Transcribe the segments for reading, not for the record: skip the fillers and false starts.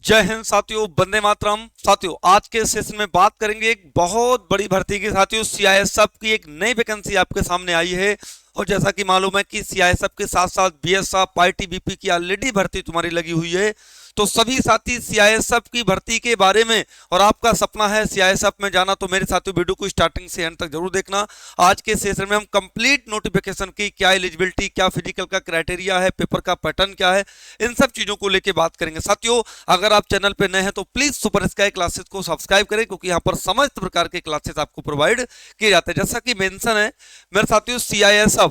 जय हिंद साथियों, वंदे मातरम। साथियों, आज के सेशन में बात करेंगे एक बहुत बड़ी भर्ती की। साथियों, सीआईएसएफ की एक नई वैकेंसी आपके सामने आई है। और जैसा कि मालूम है कि सीआईएसएफ के साथ साथ बीएसएफ, आईटीबीपी की ऑलरेडी भर्ती तुम्हारी लगी हुई है। तो सभी साथी सीआईएसएफ की भर्ती के बारे में, और आपका सपना है सीआईएसएफ में जाना, तो मेरे साथियों वीडियो को स्टार्टिंग से एंड तक जरूर देखना। आज के सेशन में हम कंप्लीट नोटिफिकेशन की क्या एलिजिबिलिटी, क्या फिजिकल का क्राइटेरिया है, पेपर का पैटर्न क्या है, इन सब चीजों को लेकर बात करेंगे। साथियों, अगर आप चैनल पे नए हैं तो प्लीज सुपर स्काई क्लासेस को सब्सक्राइब करें, क्योंकि यहाँ पर समस्त प्रकार के क्लासेस आपको प्रोवाइड किए जाते हैं। जैसा कि मेंशन है मेरे साथियों, CISF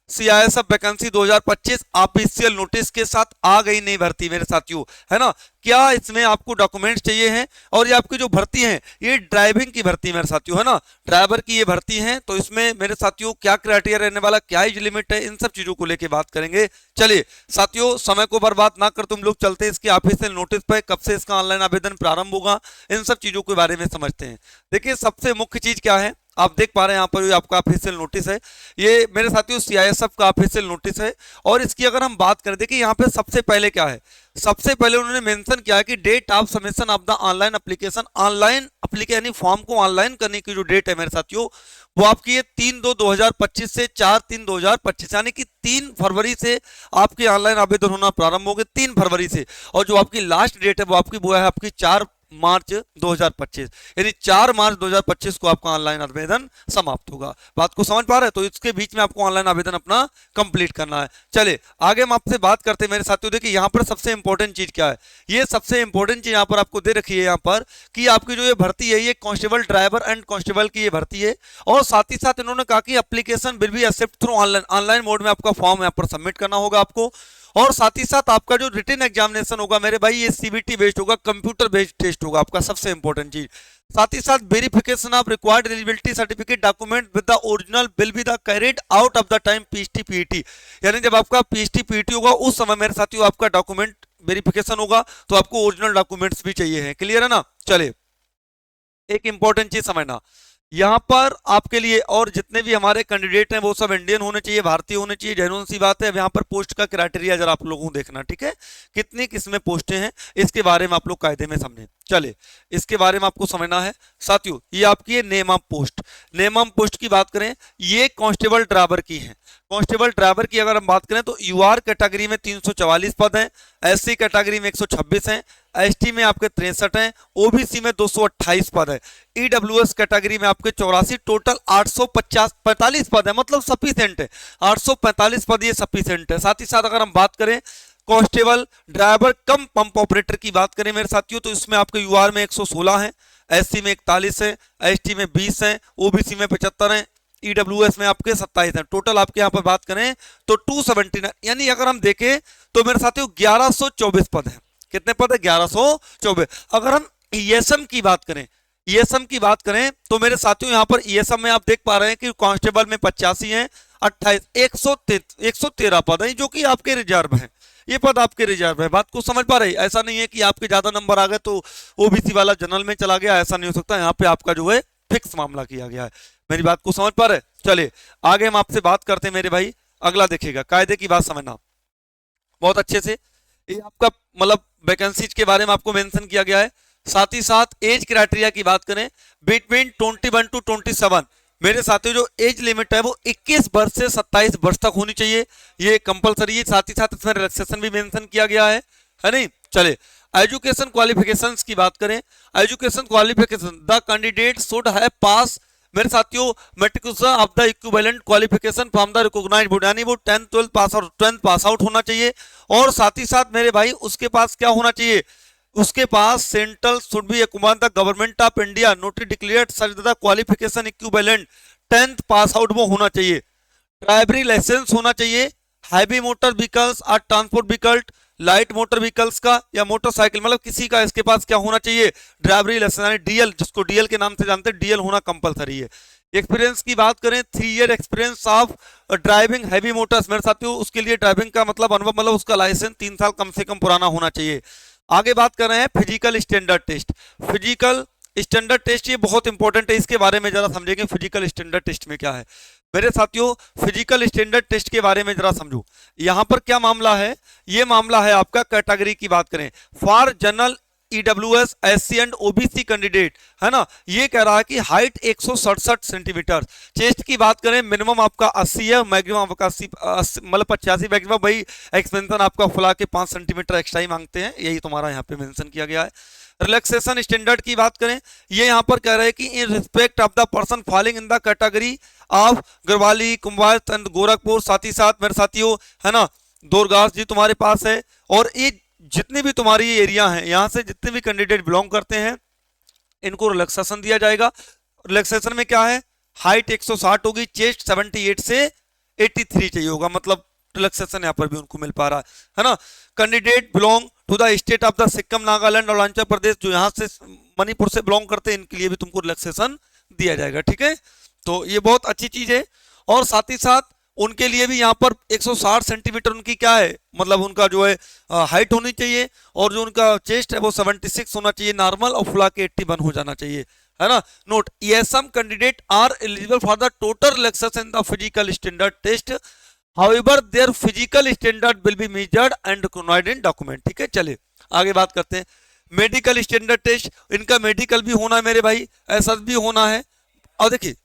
CISF vacancy 2025 official notice के साथ आ गई नई भर्ती मेरे साथियों, है ना। क्या इसमें आपको डॉक्यूमेंट्स चाहिए हैं, और ये आपकी जो भर्ती है ये ड्राइविंग की भर्ती मेरे साथियों, है ना, ड्राइवर की ये भर्ती है। तो इसमें मेरे साथियों क्या क्राइटेरिया रहने वाला, क्या एज लिमिट है, इन सब चीजों को लेकर बात करेंगे। चलिए साथियों, समय को बर्बाद ना कर तुम लोग चलते हैं इसके ऑफिशियल नोटिस पर, कब से इसका ऑनलाइन आवेदन प्रारंभ होगा, इन सब चीजों के बारे में समझते हैं। देखिए, सबसे मुख्य चीज क्या है, आप देख पा रहे हैं यहाँ पर आपका ऑफिशियल नोटिस है। ये मेरे साथियों सीआईएसएफ का ऑफिशियल नोटिस है। और इसकी अगर हम बात करें, देखिए यहाँ पे सबसे पहले क्या है, सबसे पहले उन्होंने मेंशन किया है कि date of submission of the online application, online application यानी फॉर्म को ऑनलाइन करने की जो डेट है मेरे साथियों, वो आपकी ये 3/2/2025 से 4/3/2025, यानी कि 3 फरवरी से आपके ऑनलाइन आवेदन होना प्रारंभ होंगे, 3 फरवरी से। और जो आपकी लास्ट डेट है वो है आपकी 4 मार्च 2025, यानी 4 मार्च 2025 को आपका ऑनलाइन आवेदन समाप्त होगा। बात को समझ पा रहे हैं? तो इसके बीच में आपको ऑनलाइन आवेदन अपना कंप्लीट करना है। चलिए आगे हम आपसे बात करते हैं मेरे साथियों। देखिए यहाँ पर सबसे इंपॉर्टेंट चीज क्या है, ये सबसे इंपॉर्टेंट चीज यहाँ पर आपको दे रखी है यहाँ पर, कि आपकी जो ये भर्ती है ये कांस्टेबल, ड्राइवर एंड कांस्टेबल की ये भर्ती है। और साथ ही साथ इन्होंने कहा कि application will be accept through online mode में आपका फॉर्म यहाँ पर सबमिट करना होगा आपको। और साथ ही साथ आपका जो रिटन एग्जामिनेशन होगा मेरे भाई, ये सीबीटी बेस्ड होगा, कंप्यूटर बेस्ड टेस्ट होगा आपका, सबसे इंपॉर्टेंट चीज। साथ ही साथ verification of required eligibility certificate document with the original will be the carried out of the time PHT PET, यानी जब आपका पीएचटी पीईटी होगा उस समय मेरे साथियों आपका डॉक्यूमेंट वेरिफिकेशन होगा, तो आपको ओरिजिनल डॉक्यूमेंट्स भी चाहिए हैं। क्लियर है ना। चलिए, एक इंपॉर्टेंट चीज समझना यहाँ पर आपके लिए, और जितने भी हमारे कैंडिडेट हैं वो सब इंडियन होने चाहिए, भारतीय होने चाहिए, जेन्युइन सी बात है। अब यहाँ पर पोस्ट का क्राइटेरिया जरा आप लोगों को देखना, ठीक है, कितनी किसमें पोस्टें हैं इसके बारे में आप लोग कायदे में समझें। चलिए, इसके बारे में आपको समझना है साथियों। ये आपकी है name of post. Name of post की बात करें, ये कांस्टेबल ड्राइवर की है। कांस्टेबल ड्राइवर की अगर हम बात करें तो यूआर कैटेगरी में 344 पद हैं, एससी कैटेगरी में 126 हैं, एसटी में आपके 63 हैं, ओबीसी में 228 पद है, ईडब्ल्यूएस कैटेगरी में आपके 84, टोटल 845 पद है, मतलब सफिशिएंट है। 845 पद ये सफिशिएंट है। साथ ही साथ अगर हम बात करें कांस्टेबल ड्राइवर कम पंप ऑपरेटर की बात करें मेरे साथियों, तो इसमें आपके यूआर में 116 है, एससी में 41 है, एसटी में 20 है, ओबीसी में 75 है, ईडब्ल्यूएस में आपके 27 है। टोटल आपके यहाँ पर बात करें तो 279, यानी अगर हम देखें तो मेरे साथियों 1124 पद है। कितने पद है? 1124। अगर हम ईएसएम की बात करें, ईएसएम की बात करें तो मेरे साथियों यहाँ पर ईएसएम में आप देख पा रहे हैं कि कांस्टेबल में 85 है, 28, 113 पद है जो कि आपके रिजर्व है। ये पद आपके रिजर्व है। बात को समझ पा रहे हैं? ऐसा नहीं है कि आपके ज्यादा नंबर आ गए तो ओबीसी वाला जनरल में चला गया, ऐसा नहीं हो सकता। यहाँ पे आपका जो है फिक्स मामला किया गया है। मेरी बात को समझ पा रहे? चलिए आगे हम आपसे बात करते हैं मेरे भाई। अगला देखिएगा, कायदे की बात समझना बहुत अच्छे से। ये आपका मतलब वैकेंसीज के बारे में आपको मेंशन किया गया है। साथ ही साथ एज क्राइटेरिया की बात करें, बिटवीन 21 टू 27 मेरे साथियों जो एज लिमिट है वो 21 वर्ष से 27 वर्ष तक होनी चाहिए, ये कंपलसरी है। साथ ही साथ इसमें रिलैक्सेशन भी मेंशन किया गया है नहीं। चले, एजुकेशन क्वालिफिकेशंस की बात करें, education qualification the candidate should have pass मेरे साथियों matriculation of the equivalent qualification from the recognised board, यानी वो 10th पास आउट होना चाहिए। और साथ ही साथ मेरे भाई उसके पास क्या होना चाहिए, उसके पास central should be accommodate the government of India notary declared such the qualification equivalent 10th pass out वो होना चाहिए। ड्राइवरी लाइसेंस होना चाहिए। हैवी मोटर व्हीकल्स और transport vehicle, light motor vehicles का या मोटरसाइकिल, मतलब किसी का इसके पास क्या होना चाहिए, ड्राइवरी लाइसेंस यानी डीएल, जिसको डीएल के नाम से जानते हैं, डीएल होना कंपलसरी है। एक्सपीरियंस की बात करें, 3 year experience of driving heavy Motors मेरे साथियों, उसके लिए ड्राइविंग का मतलब अनुभव, मतलब उसका लाइसेंस 3 साल कम से कम पुराना होना चाहिए। आगे बात कर रहे हैं physical standard test. Physical standard test ये बहुत इंपॉर्टेंट है, इसके बारे में जरा समझेंगे फिजिकल स्टैंडर्ड टेस्ट में क्या है। मेरे साथियों फिजिकल स्टैंडर्ड टेस्ट के बारे में जरा समझो। यहां पर क्या मामला है, ये मामला है आपका कैटेगरी की बात करें, for general EWS SC and OBC candidate, है ना। ये कह रहा है कि हाइट 167 सेंटीमीटर, चेस्ट की बात करें मिनिमम आपका 80 है, मैक्सिमम आपका 80 मतलब 85 मैक्सिमम, भाई एक्सपेंशन आपका फुला के 5 सेंटीमीटर एक्स्ट्रा ही मांगते हैं, यही तुम्हारा यहाँ पे मेंशन किया गया है। रिलैक्सेशन स्टैंडर्ड की बात करें, ये यहाँ पर कह रहे हैं कि in respect of the person falling in the category of Garhwali Kumbhar and Gorakhpur, साथ ही साथ मेरे साथियों, है ना, दुर्गास जी तुम्हारे पास है, और ये जितनी भी तुम्हारी एरिया है, यहाँ से जितने भी कैंडिडेट बिलोंग करते हैं इनको रिलैक्सेशन दिया जाएगा। रिलैक्सेशन में क्या है, हाइट 160 होगी, चेस्ट 78 से 83 चाहिए होगा, मतलब रिलैक्सेशन यहाँ पर भी उनको मिल पा रहा है ना। Candidate belong to the state of the Sikkim, Nagaland और अरुणाचल प्रदेश, जो यहाँ से मणिपुर से बिलोंग करते हैं, इनके लिए भी तुमको रिलैक्सेशन दिया जाएगा, ठीक है। तो ये बहुत अच्छी चीज है, और साथ ही साथ उनके लिए भी यहाँ पर 160 सेंटीमीटर उनकी क्या है, मतलब उनका जो है हाइट होनी चाहिए, और जो उनका चेस्ट है वो 76 होना चाहिए नॉर्मल, और फुला के 81 हो जाना चाहिए, है ना। Note, some candidate are eligible for the total relaxation in the physical standard test, however their physical standard will be measured and recognised in document, ठीक है। चलिए आगे बात करते हैं। मेडिकल स्टैंडर्ड टेस्ट, इनका मेडिकल भी होना है मेरे भाई, ऐसा भी होना है। और देखिए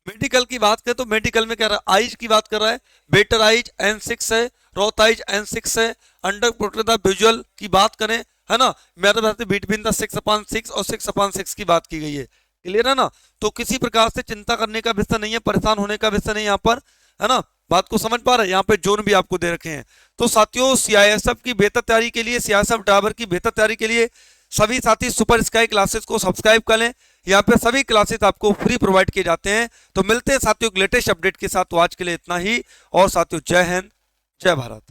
मेडिकल की बात करें तो मेडिकल में क्या रहा है, आइज की बात कर रहा है, बेटर आइज N6 है, रोथ आइज N6 है, अंडर प्रोटेक्ट द विजुअल की बात करें, है ना, मेरे बात बिटवीन द 6/6 और 6/6 की बात की गई है, क्लियर है ना। तो किसी प्रकार से चिंता करने का विषय नहीं है, परेशान होने का विषय नहीं यहाँ पर, है ना। बात को समझ पा रहे हैं, यहाँ पे जोन भी आपको दे रखे हैं। तो साथियों CISF की बेहतर तैयारी के लिए, CISF ड्राइवर की बेहतर तैयारी के लिए सभी साथी सुपर स्काई क्लासेस को सब्सक्राइब कर लें, यहाँ पे सभी क्लासेस आपको फ्री प्रोवाइड किए जाते हैं। तो मिलते हैं साथियों लेटेस्ट अपडेट के साथ, तो आज के लिए इतना ही, और साथियों जय हिंद जय भारत।